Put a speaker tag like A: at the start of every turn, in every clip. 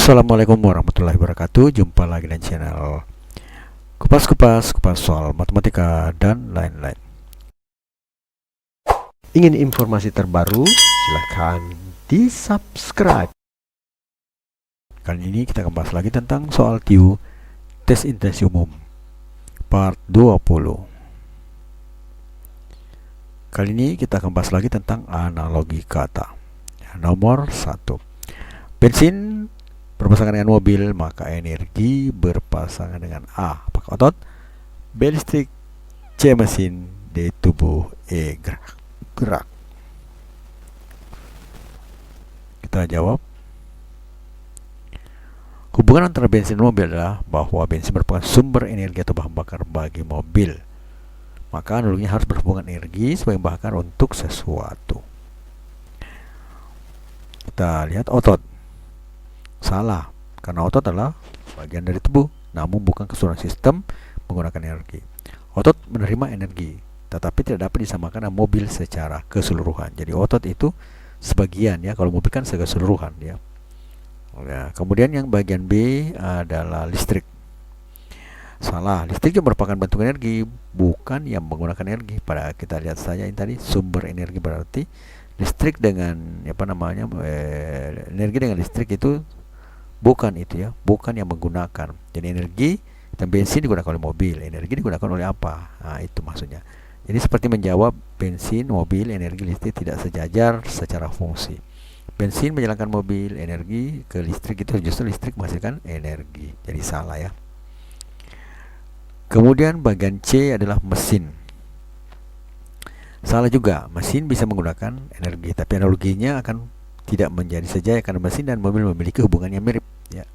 A: Assalamualaikum warahmatullahi wabarakatuh. Jumpa lagi dengan channel kupas soal matematika dan lain-lain. Ingin informasi terbaru? Silahkan di subscribe. Kali ini kita akan bahas lagi tentang soal TIU tes intensi umum part 20. Kali ini kita akan bahas lagi tentang analogi kata. Nomor 1. Bensin berpasangan dengan mobil, maka energi berpasangan dengan A. Apakah otot? B listrik, C mesin, D tubuh, E gerak. Kita jawab. Hubungan antara bensin dan mobil adalah bahwa bensin merupakan sumber energi atau bahan bakar bagi mobil. Maka analoginya harus berhubungan energi sebagai bahan bakar untuk sesuatu. Kita lihat otot. Salah, karena otot adalah bagian dari tubuh, namun bukan keseluruhan sistem menggunakan energi. Otot menerima energi, tetapi tidak dapat disamakan dengan mobil secara keseluruhan. Jadi otot itu sebagian ya, kalau mobil kan keseluruhan ya. Kemudian yang bagian B adalah listrik. Salah, listrik juga merupakan bentuk energi, bukan yang menggunakan energi. Pada kita lihat saja ini tadi sumber energi, berarti listrik dengan energi dengan listrik itu bukan itu ya, bukan yang menggunakan. Jadi energi dan bensin digunakan oleh mobil, energi digunakan oleh apa? Nah, itu maksudnya. Jadi seperti menjawab bensin, mobil, energi, listrik tidak sejajar secara fungsi. Bensin menjalankan mobil, energi ke listrik itu justru listrik menghasilkan energi. Jadi salah ya. Kemudian bagian C adalah mesin. Salah juga, mesin bisa menggunakan energi, tapi analoginya akan tidak menjadi sejajar karena mesin dan mobil memiliki hubungan yang mirip ya.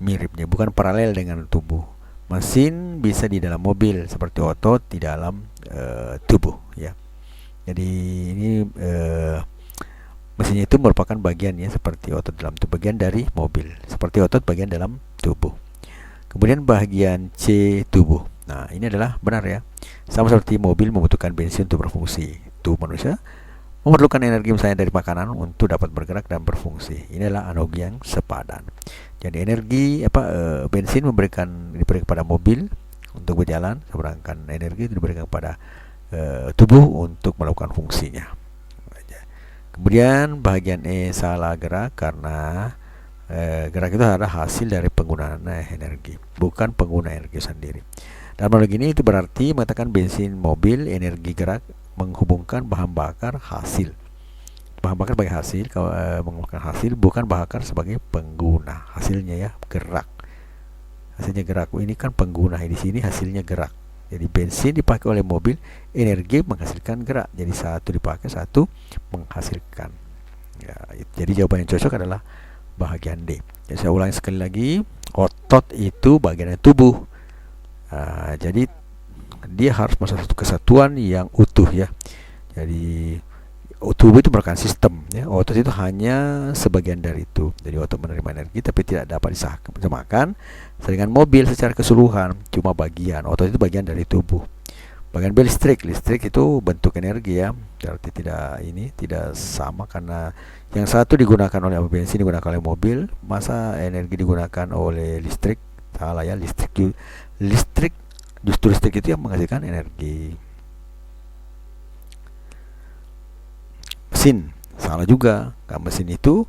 A: Miripnya bukan paralel dengan tubuh. Mesin bisa di dalam mobil seperti otot di dalam tubuh ya. Jadi ini mesinnya itu merupakan bagian ya, seperti otot dalam tubuh, bagian dari mobil, seperti otot bagian dalam tubuh. Kemudian bagian C tubuh. Nah, ini adalah benar ya. Sama seperti mobil membutuhkan bensin untuk berfungsi. Tubuh manusia memerlukan energi misalnya dari makanan untuk dapat bergerak dan berfungsi. Inilah analogi yang sepadan. Jadi energi bensin diberikan kepada mobil untuk berjalan, sedangkan energi itu diberikan kepada tubuh untuk melakukan fungsinya. Kemudian bagian E salah, gerak, karena gerak itu adalah hasil dari penggunaan energi, bukan pengguna energi sendiri. Dalam analogi ini itu berarti mengatakan bensin mobil, energi gerak, menghubungkan bahan bakar hasil. Bahan bakar sebagai hasil, mengeluarkan hasil, bukan bahan bakar sebagai pengguna. Hasilnya ya gerak. Hasilnya gerak. Ini kan pengguna, di sini hasilnya gerak. Jadi bensin dipakai oleh mobil, energi menghasilkan gerak. Jadi satu dipakai, satu menghasilkan. Ya, jadi jawaban yang cocok adalah bagian D. Jadi saya ulangi sekali lagi, otot itu bagian dari tubuh. Jadi dia harus masuk satu kesatuan yang utuh ya. Jadi tubuh itu merupakan sistem ya. Otot itu hanya sebagian dari itu. Jadi otot menerima energi tapi tidak dapat disamakan dengan mobil secara keseluruhan, cuma bagian. Otot itu bagian dari tubuh. Bagian B listrik. Listrik itu bentuk energi ya. Berarti tidak sama, karena yang satu digunakan oleh bensin, digunakan oleh mobil, masa energi digunakan oleh listrik? Salah ya, justru listrik itu yang menghasilkan energi. Mesin, salah juga. Karena mesin itu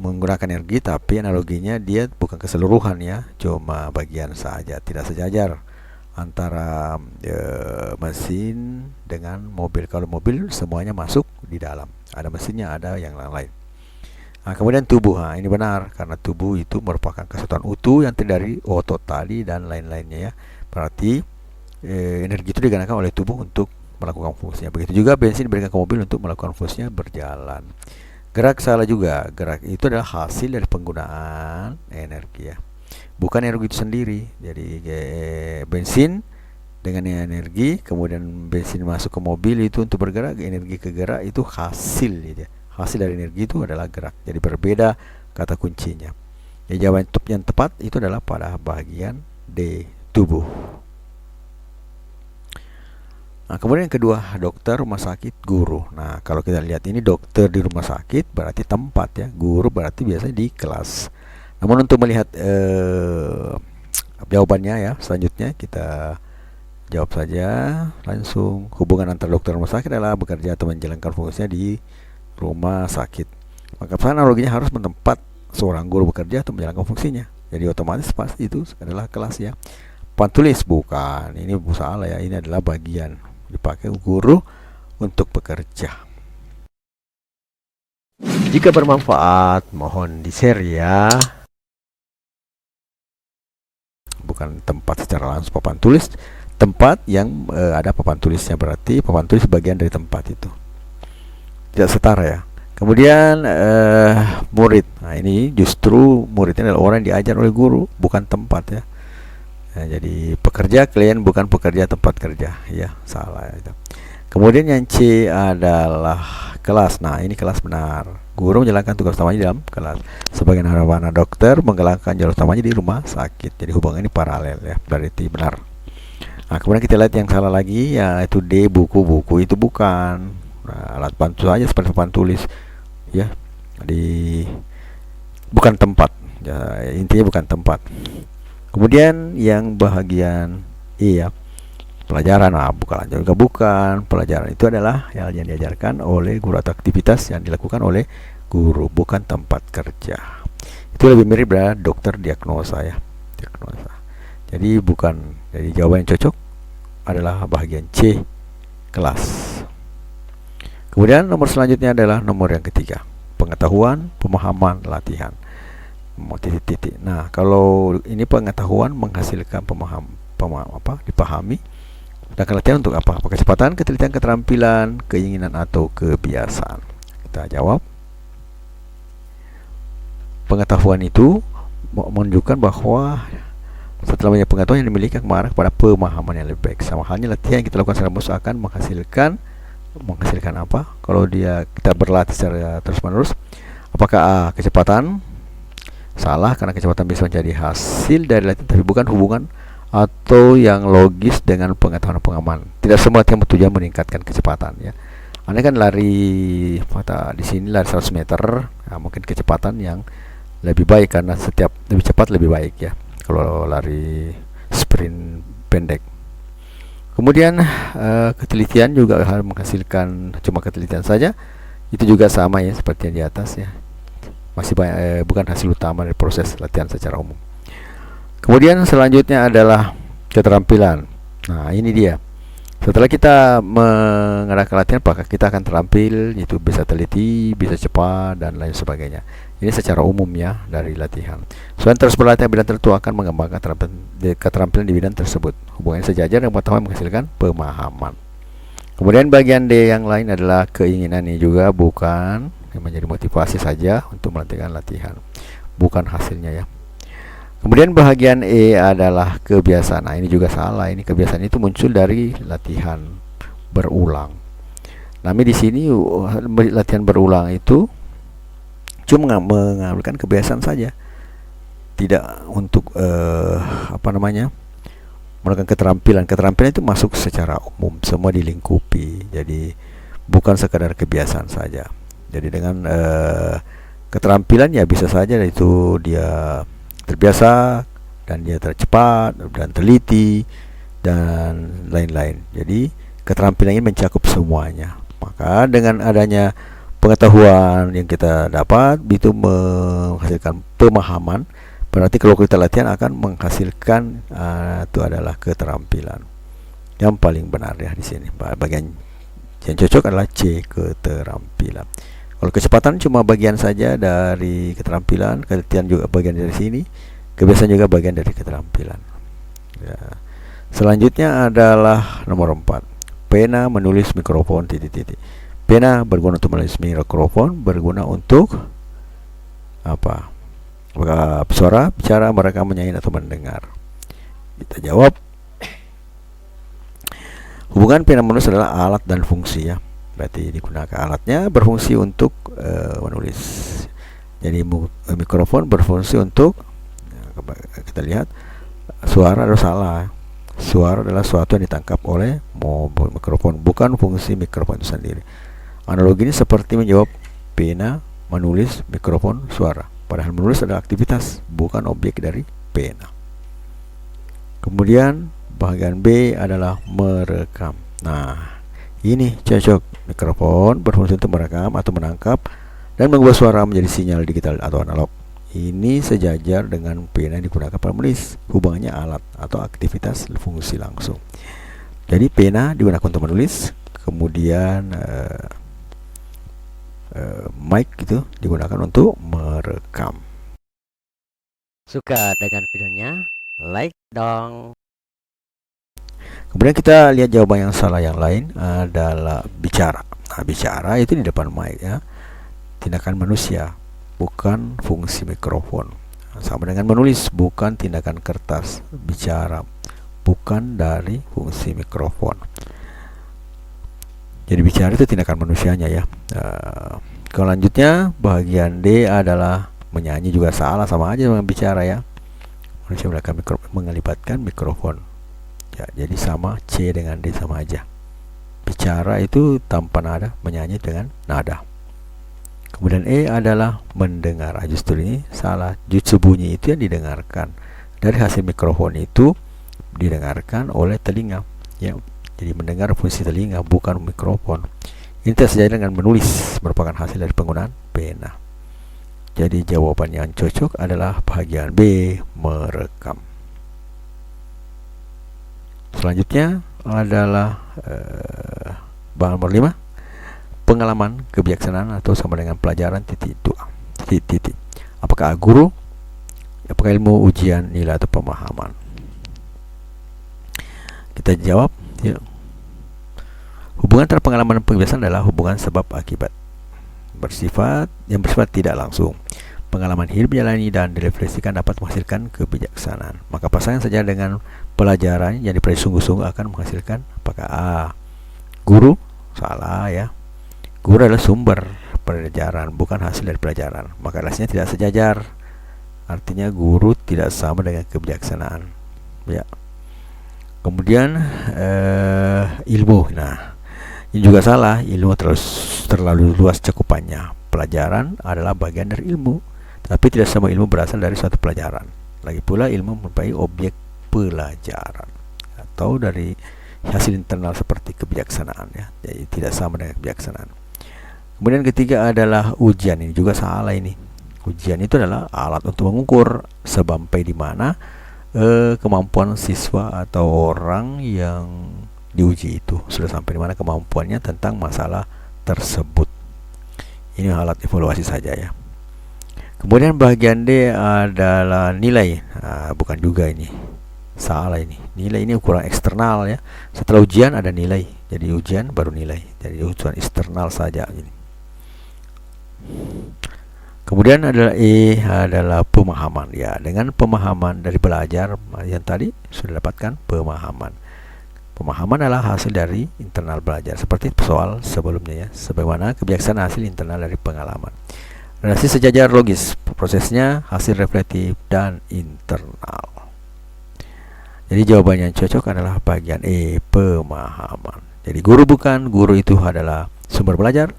A: menggunakan energi, tapi analoginya dia bukan keseluruhan ya, cuma bagian saja, tidak sejajar antara mesin dengan mobil. Kalau mobil semuanya masuk di dalam, ada mesinnya, ada yang lain-lain. Nah, kemudian tubuh. Nah, ini benar, karena tubuh itu merupakan kesatuan utuh yang terdiri dari otot tali dan lain-lainnya ya. Berarti energi itu digunakan oleh tubuh untuk melakukan fungsinya. Begitu juga bensin diberikan ke mobil untuk melakukan fungsinya berjalan. Gerak, salah juga. Gerak itu adalah hasil dari penggunaan energi ya, bukan energi itu sendiri. Jadi bensin dengan energi, kemudian bensin masuk ke mobil itu untuk bergerak, energi ke gerak itu hasil gitu ya. Hasil dari energi itu adalah gerak. Jadi berbeda kata kuncinya. Jadi jawaban yang tepat itu adalah pada bagian D, tubuh. Nah, kemudian yang kedua, dokter, rumah sakit, guru. Nah, kalau kita lihat ini dokter di rumah sakit berarti tempat ya, guru berarti biasanya di kelas. Namun untuk melihat jawabannya ya, selanjutnya kita jawab saja langsung. Hubungan antara dokter rumah sakit adalah bekerja atau menjalankan fungsinya di rumah sakit. Maka analoginya harus menempat seorang guru bekerja atau menjalankan fungsinya. Jadi otomatis pasti itu adalah kelas ya. Papan tulis bukan, ini salah ya. Ini adalah bagian dipakai guru untuk bekerja. Jika bermanfaat, mohon di-share ya. Bukan tempat secara langsung papan tulis, tempat yang ada papan tulisnya, berarti papan tulis bagian dari tempat itu. Tidak setara ya. Kemudian murid. Nah, ini justru muridnya adalah orang yang diajar oleh guru, bukan tempat ya. Nah, jadi pekerja klien bukan pekerja tempat kerja ya, salah itu. Kemudian yang C adalah kelas. Nah, ini kelas benar. Guru menjalankan tugas utamanya di dalam kelas. Sebagaimana dokter menjalankan jalur utamanya di rumah sakit. Jadi hubungan ini paralel ya, berarti benar. Nah, kemudian kita lihat yang salah lagi, yaitu D, buku-buku itu bukan. Nah, alat bantu saja seperti papan tulis ya, bukan tempat ya, intinya bukan tempat. Kemudian yang bagian E ya, pelajaran. Nah, bukan pelajaran, itu adalah yang diajarkan oleh guru atau aktivitas yang dilakukan oleh guru, bukan tempat kerja. Itu lebih mirip dengan dokter diagnosa ya, diagnosa. Jadi bukan, jadi jawaban yang cocok adalah bagian C, kelas. Kemudian nomor selanjutnya adalah nomor yang ketiga, pengetahuan, pemahaman, latihan. Titik-titik. Nah, kalau ini pengetahuan menghasilkan dipahami. Dan latihan untuk apa? Kecepatan, ketelitian, keterampilan, keinginan atau kebiasaan. Kita jawab. Pengetahuan itu menunjukkan bahwa setelah banyak pengetahuan yang dimiliki akan mengarah kepada pemahaman yang lebih baik. Sama halnya latihan yang kita lakukan secara terus akan menghasilkan apa? Kalau kita berlatih secara terus-menerus, apakah kecepatan? Salah, karena kecepatan bisa menjadi hasil dari latihan, tapi bukan hubungan atau yang logis dengan pengetahuan pengaman. Tidak semua latihan bertujuan meningkatkan kecepatan ya. Anda kan lari di sini lari 100 meter, nah, mungkin kecepatan yang lebih baik karena setiap lebih cepat lebih baik ya, kalau lari sprint pendek. Kemudian ketelitian juga harus menghasilkan, cuma ketelitian saja itu juga sama ya seperti yang di atas ya, masih banyak, bukan hasil utama dari proses latihan secara umum. Kemudian selanjutnya adalah keterampilan. Nah, ini dia. Setelah kita mengadakan latihan, apakah kita akan terampil, itu bisa teliti, bisa cepat, dan lain sebagainya. Ini secara umum ya dari latihan. Selain terus berlatih bidang tertentu akan mengembangkan keterampilan di bidang tersebut. Hubungannya sejajar dengan pengetahuan menghasilkan pemahaman. Kemudian bagian D yang lain adalah keinginan, ini juga bukan, yang menjadi motivasi saja untuk melatihkan latihan, bukan hasilnya ya. Kemudian bagian E adalah kebiasaan. Nah, ini juga salah. Ini kebiasaan itu muncul dari latihan berulang. Tapi di sini latihan berulang itu cuma mengambilkan kebiasaan saja, tidak untuk melakukan keterampilan. Keterampilan itu masuk secara umum, semua dilingkupi. Jadi bukan sekadar kebiasaan saja. Jadi dengan keterampilan ya bisa saja itu dia terbiasa dan dia tercepat dan teliti dan lain-lain. Jadi keterampilan ini mencakup semuanya. Maka dengan adanya pengetahuan yang kita dapat itu menghasilkan pemahaman, berarti kalau kita latihan akan menghasilkan itu adalah keterampilan. Yang paling benar ya di sini. Bagian yang cocok adalah C, keterampilan. Kalau kecepatan cuma bagian saja dari keterampilan, ketelitian juga bagian dari sini, kebiasaan juga bagian dari keterampilan ya. Selanjutnya adalah nomor 4, pena, menulis, mikrofon, titik-titik. Pena berguna untuk menulis, mikrofon berguna untuk apa? Suara, bicara, merekam, menyanyi, atau mendengar. Kita jawab. Hubungan pena menulis adalah alat dan fungsi ya. Berarti digunakan alatnya berfungsi untuk menulis. Jadi mikrofon berfungsi untuk kita lihat suara adalah salah. Suara adalah sesuatu yang ditangkap oleh mikrofon, bukan fungsi mikrofon itu sendiri. Analogi ini seperti menjawab pena, menulis, mikrofon, suara. Padahal menulis adalah aktivitas, bukan objek dari pena. Kemudian bagian B adalah merekam. Nah, ini cocok. Mikrofon berfungsi untuk merekam atau menangkap dan mengubah suara menjadi sinyal digital atau analog. Ini sejajar dengan pena yang digunakan pada menulis. Hubungannya alat atau aktivitas fungsi langsung. Jadi pena digunakan untuk menulis, kemudian mic itu digunakan untuk merekam.
B: Suka dengan videonya? Like dong.
A: Kemudian kita lihat jawaban yang salah yang lain adalah bicara. Nah, bicara itu di depan mic ya. Tindakan manusia, bukan fungsi mikrofon. Sama dengan menulis, bukan tindakan kertas. Bicara, bukan dari fungsi mikrofon. Jadi bicara itu tindakan manusianya ya. Selanjutnya bagian D adalah menyanyi, juga salah, sama aja dengan bicara ya. Manusia melibatkan mikrofon ya, jadi sama, C dengan D sama aja. Bicara itu tanpa nada, menyanyi dengan nada. Kemudian E adalah mendengar. Justru ini salah, justru bunyi itu yang didengarkan dari hasil mikrofon itu didengarkan oleh telinga ya. Jadi mendengar fungsi telinga, bukan mikrofon. Ini tidak sejajar dengan menulis, merupakan hasil dari penggunaan pena. Jadi jawaban yang cocok adalah bagian B, merekam. Selanjutnya adalah bahan nomor 5, pengalaman, kebijaksanaan atau sama dengan pelajaran titik. Apakah guru, apakah ilmu, ujian, nilai atau pemahaman? Kita jawab ya. Hubungan antara pengalaman dan kebiasaan adalah hubungan sebab akibat. Yang bersifat tidak langsung. Pengalaman hidup dijalani dan direfleksikan dapat menghasilkan kebijaksanaan. Maka pasangan saja dengan pelajaran yang dipelajari sungguh-sungguh akan menghasilkan apakah A, guru? Salah ya. Guru adalah sumber pelajaran, bukan hasil dari pelajaran. Maka relasinya tidak sejajar. Artinya guru tidak sama dengan kebijaksanaan. Ya. Kemudian ilmu. Nah, ini juga salah. Ilmu terlalu luas cakupannya. Pelajaran adalah bagian dari ilmu, tapi tidak semua ilmu berasal dari suatu pelajaran. Lagi pula ilmu merupakan objek pelajaran atau dari hasil internal seperti kebijaksanaan ya. Jadi tidak sama dengan kebijaksanaan. Kemudian ketiga adalah ujian. Ini juga salah ini. Ujian itu adalah alat untuk mengukur sampai di mana kemampuan siswa atau orang yang diuji itu sudah sampai di mana kemampuannya tentang masalah tersebut. Ini alat evaluasi saja ya. Kemudian bagian D adalah nilai. Bukan juga ini. Salah ini. Nilai ini ukuran eksternal ya. Setelah ujian ada nilai. Jadi ujian baru nilai. Jadi ukuran eksternal saja ini. Kemudian adalah E adalah pemahaman ya. Dengan pemahaman dari belajar yang tadi sudah dapatkan pemahaman. Pemahaman adalah hasil dari internal belajar, seperti soal sebelumnya ya. Sebagaimana kebijaksanaan hasil internal dari pengalaman. Relasi sejajar logis, prosesnya hasil reflektif dan internal. Jadi jawaban yang cocok adalah bagian E, pemahaman. Jadi guru bukan, guru itu adalah sumber belajar.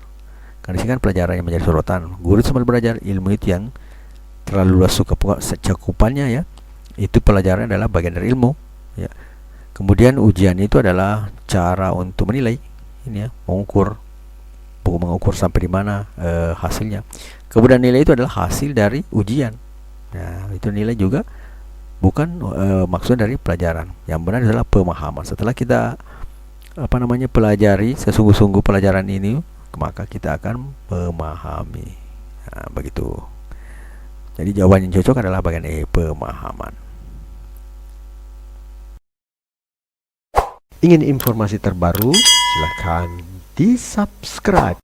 A: Karena kan pelajaran yang menjadi sorotan. Guru itu sumber belajar, ilmu itu yang terlalu luas cakupannya ya. Itu pelajaran adalah bagian dari ilmu ya. Kemudian ujian itu adalah cara untuk menilai ini ya, mengukur sampai di mana hasilnya. Kemudian nilai itu adalah hasil dari ujian. Nah, itu nilai juga bukan maksud dari pelajaran. Yang benar adalah pemahaman. Setelah kita pelajari sesungguh-sungguh pelajaran ini, maka kita akan memahami. Nah, begitu. Jadi jawaban yang cocok adalah bagian E, pemahaman. Ingin informasi terbaru? Silakan di-subscribe.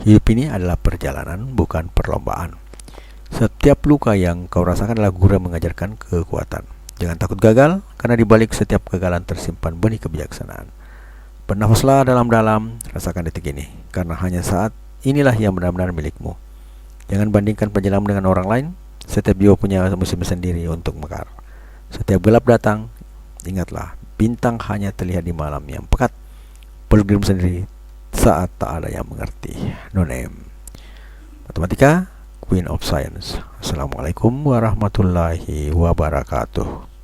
A: Hidup ini adalah perjalanan, bukan perlombaan. Setiap luka yang kau rasakan adalah guru yang mengajarkan kekuatan. Jangan takut gagal, karena di balik setiap kegagalan tersimpan benih kebijaksanaan. Bernafaslah dalam-dalam, rasakan detik ini, karena hanya saat inilah yang benar-benar milikmu. Jangan bandingkan perjalanan dengan orang lain. Setiap jiwa punya musim sendiri untuk mekar. Setiap gelap datang, ingatlah, bintang hanya terlihat di malam yang pekat. Peluk dirimu sendiri saat tak ada yang mengerti. Nonem. Matematika, Queen of Science. Assalamualaikum warahmatullahi wabarakatuh.